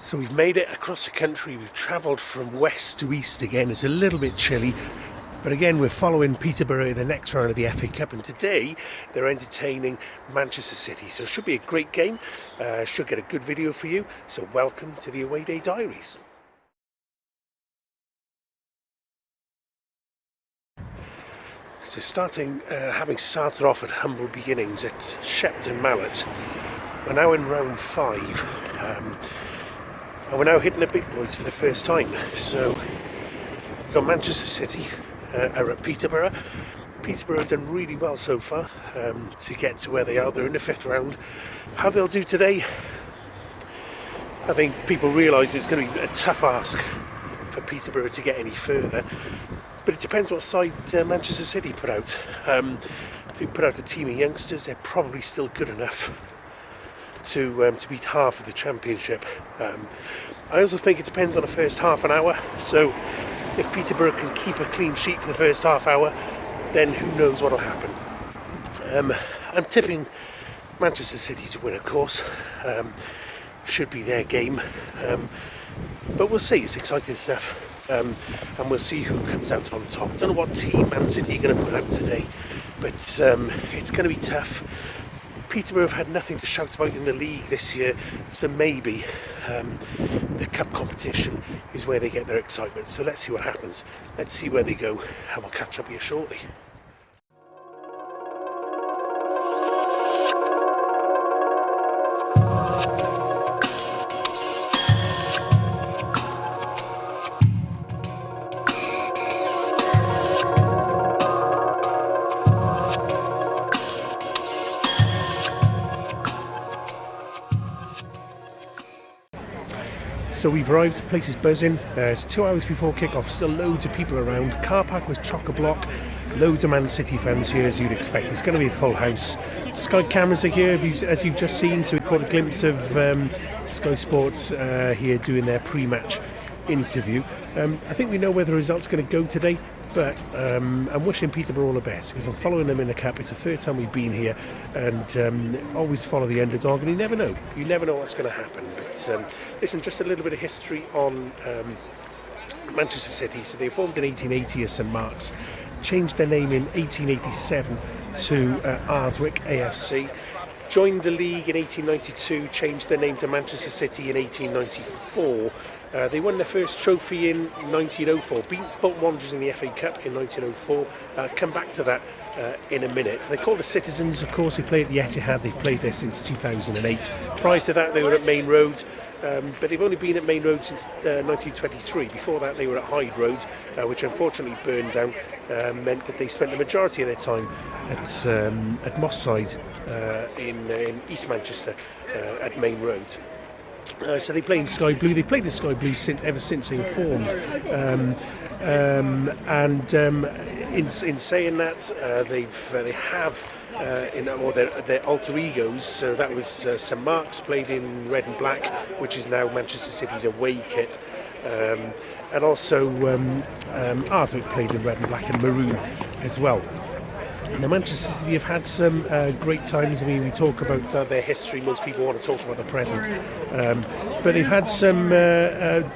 So we've made it across the country. We've travelled from west to east again. It's a little bit chilly, but again we're following Peterborough in the next round of the FA Cup, and today they're entertaining Manchester City. So it should be a great game. Should get a good video for you. So welcome to the Away Day Diaries. So having started off at humble beginnings at Shepton Mallet, we're now in round 5. And we're now hitting the big boys for the first time. So we've got Manchester City are at Peterborough. Peterborough have done really well so far to get to where they are. They're in the 5th round. How they'll do today, I think people realise it's going to be a tough ask for Peterborough to get any further. But it depends what side Manchester City put out. If they put out a team of youngsters, they're probably still good enough to beat half of the championship. I also think it depends on the first half an hour. So if Peterborough can keep a clean sheet for the first half hour, then who knows what will happen. I'm tipping Manchester City to win, of course. Should be their game, but we'll see. It's exciting stuff, and we'll see who comes out on top. Don't know what team Man City are going to put out today, but it's going to be tough. Peterborough have had nothing to shout about in the league this year, so maybe the cup competition is where they get their excitement. So let's see what happens. Let's see where they go, and we'll catch up here shortly. So we've arrived, the place is buzzing. It's 2 hours before kick-off, still loads of people around. Car park was chock-a-block, loads of Man City fans here as you'd expect. It's going to be a full house. Sky cameras are here as you've just seen, so we caught a glimpse of Sky Sports here doing their pre-match interview. I think we know where the result's going to go today, but I'm wishing Peterborough all the best because I'm following them in the cup. It's the third time we've been here, and always follow the underdog, and you never know what's going to happen. But listen, just a little bit of history on Manchester City. So they formed in 1880 as St Mark's, changed their name in 1887 to Ardwick AFC, joined the league in 1892, changed their name to Manchester City in 1894. They won their first trophy in 1904, beat Bolton Wanderers in the FA Cup in 1904. Come back to that in a minute. They're called the Citizens, of course. They play at the Etihad. They've played there since 2008. Prior to that, they were at Main Road, but they've only been at Main Road since 1923. Before that, they were at Hyde Road, which unfortunately burned down. Meant that they spent the majority of their time at Moss Side in East Manchester at Main Road. So they play in Sky Blue. They've played in Sky Blue ever since they were formed. In saying that, they have their alter egos. So that was St Mark's, played in red and black, which is now Manchester City's away kit. And also Ardwick played in red and black and maroon as well. Now, Manchester City have had some great times. I mean, we talk about their history. Most people want to talk about the present, but they've had some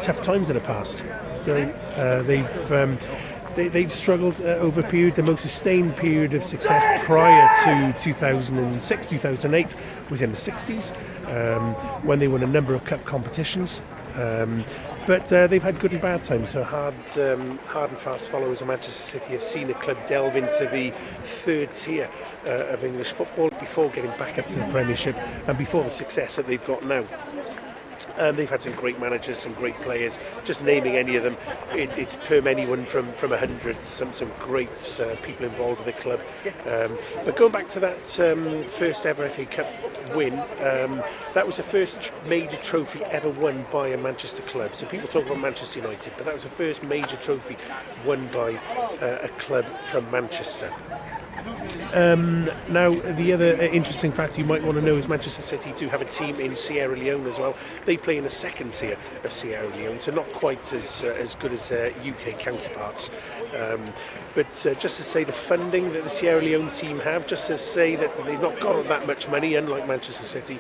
tough times in the past. So they've struggled over a period. The most sustained period of success prior to 2006, 2008 was in the 60s, when they won a number of cup competitions. But they've had good and bad times. So hard and fast followers of Manchester City have seen the club delve into the third tier of English football before getting back up to the Premiership and before the success that they've got now. They've had some great managers, some great players. Just naming any of them, it's perm anyone from 100. Some great people involved with the club. But going back to that first ever FA Cup win, that was the first major trophy ever won by a Manchester club. So people talk about Manchester United, but that was the first major trophy won by a club from Manchester. Now, the other interesting fact you might want to know is Manchester City do have a team in Sierra Leone as well. They play in the second tier of Sierra Leone, so not quite as good as their UK counterparts. But just to say the funding that the Sierra Leone team have, just to say that they've not got that much money, unlike Manchester City,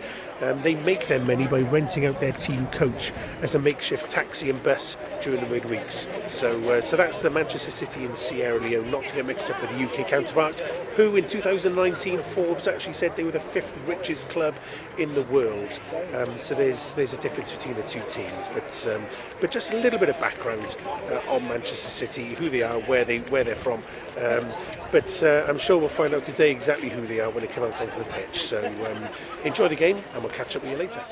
they make their money by renting out their team coach as a makeshift taxi and bus during the midweeks. So that's the Manchester City in Sierra Leone, not to get mixed up with the UK counterparts, who in 2019 Forbes actually said they were the 5th richest club in the world. So there's a difference between the two teams, but just a little bit of background on Manchester City, who they are, where they're from. But I'm sure we'll find out today exactly who they are when they come out onto the pitch. So enjoy the game, and we'll catch up with you later.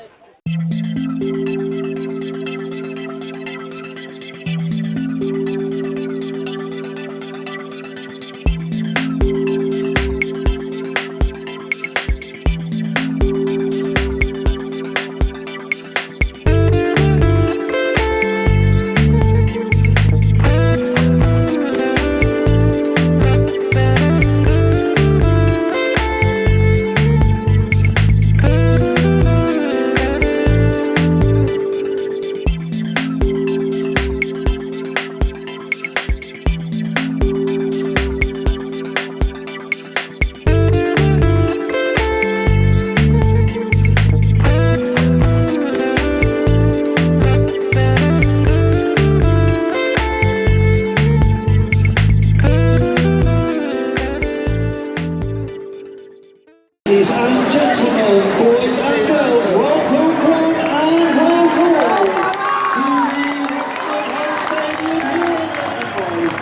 Ladies and gentlemen, boys and girls, welcome one and welcome all to the Western Stadium here at Peterborough.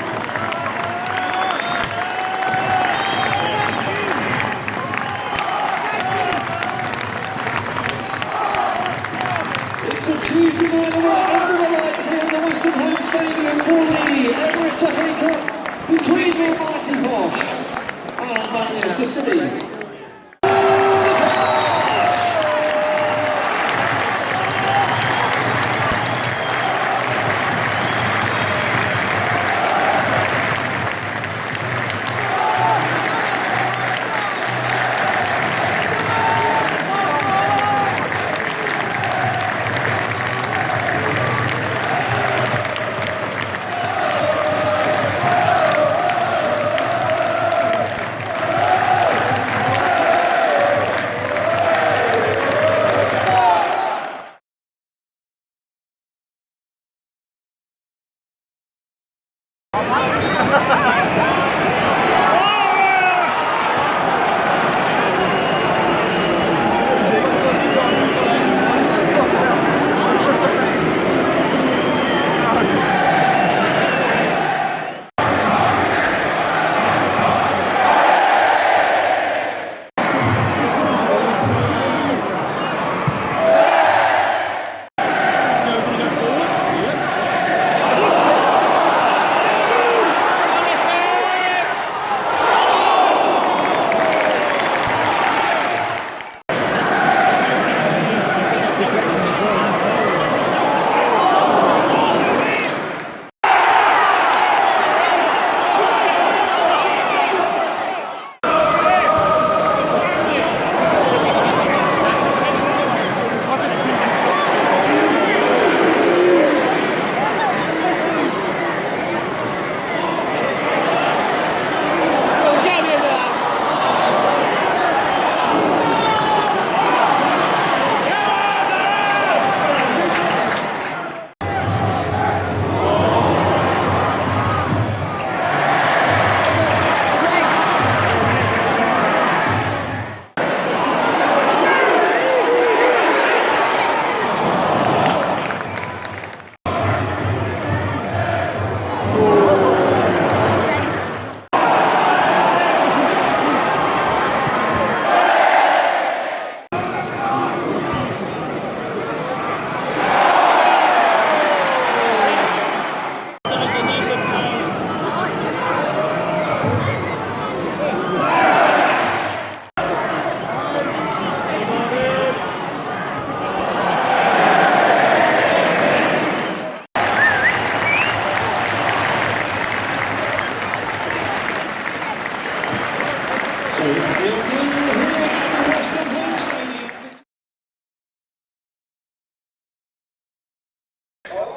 It's a Tuesday night and we're under the lights here at the Western Home Stadium for the Emirates FA Cup between the mighty Posh and Manchester City.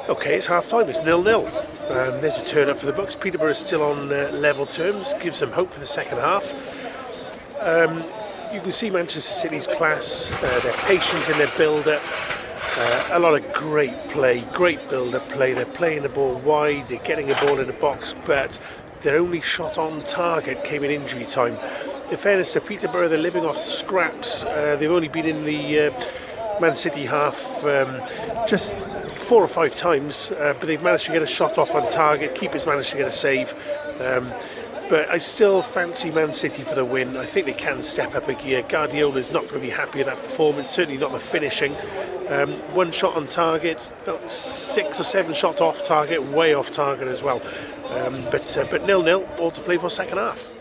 Okay, it's half time, it's 0-0. There's a turn up for the Bucks. Peterborough is still on level terms, gives them hope for the second half. You can see Manchester City's class, their patience in their build-up, a lot of great play, great build-up play. They're playing the ball wide, they're getting the ball in the box, but their only shot on target came in injury time. In fairness to Peterborough, they're living off scraps. They've only been in the Man City half just 4 or 5 times, but they've managed to get a shot off on target. Keeper's managed to get a save. But I still fancy Man City for the win. I think they can step up a gear. Guardiola's not going to be happy with that performance, certainly not the finishing. 1 shot on target, about 6 or 7 shots off target, way off target as well. But 0-0, all to play for second half.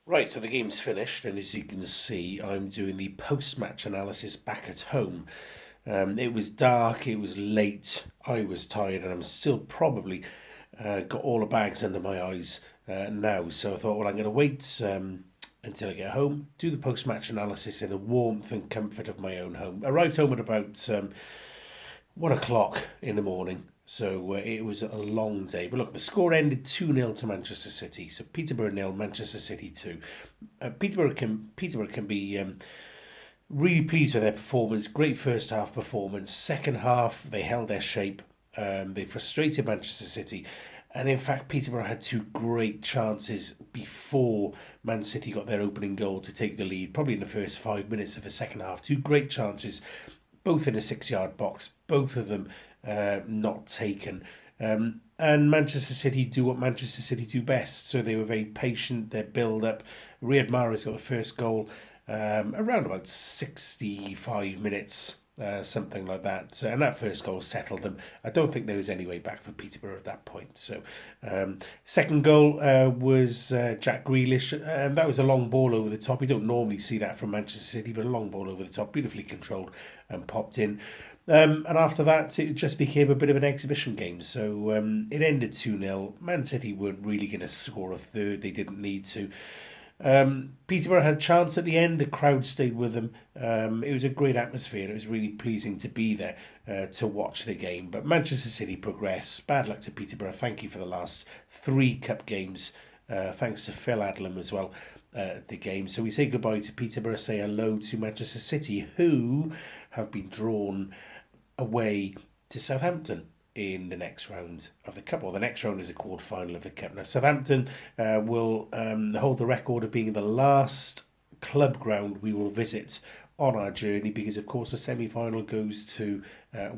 Right, so the game's finished, and as you can see, I'm doing the post-match analysis back at home. It was dark, it was late, I was tired, and I'm still probably got all the bags under my eyes now. So I thought, well, I'm going to wait until I get home, do the post-match analysis in the warmth and comfort of my own home. Arrived home at about 1 o'clock in the morning. So it was a long day. But look, the score ended 2-0 to Manchester City. So Peterborough 0, Manchester City 2. Peterborough can be really pleased with their performance. Great first half performance. Second half, they held their shape. They frustrated Manchester City. And in fact, Peterborough had 2 great chances before Man City got their opening goal to take the lead, probably in the first 5 minutes of the second half. 2 great chances, both in a 6-yard box, both of them not taken. And Manchester City do what Manchester City do best. So they were very patient, their build-up. Riyad Mahrez got the first goal around about 65 minutes, something like that. And that first goal settled them. I don't think there was any way back for Peterborough at that point. So second goal was Jack Grealish. And that was a long ball over the top. You don't normally see that from Manchester City, but a long ball over the top, beautifully controlled and popped in. And after that, it just became a bit of an exhibition game. So it ended 2-0. Man City weren't really going to score a third. They didn't need to. Peterborough had a chance at the end. The crowd stayed with them. It was a great atmosphere, and it was really pleasing to be there to watch the game. But Manchester City progressed. Bad luck to Peterborough. Thank you for the last 3 cup games. Thanks to Phil Adlam as well at the game. So we say goodbye to Peterborough, say hello to Manchester City, who have been drawn away to Southampton. in the next round of the Cup, or the next round is a quarter-final of the Cup. Now, Southampton will hold the record of being the last club ground we will visit on our journey, because of course the semi-final goes to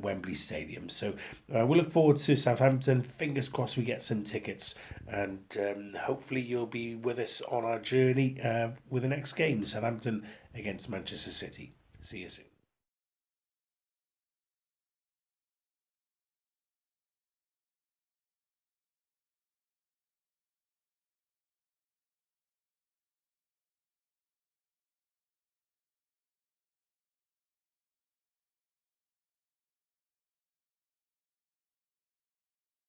Wembley Stadium. So we look forward to Southampton. Fingers crossed we get some tickets, and hopefully you'll be with us on our journey with the next game, Southampton against Manchester City. See you soon.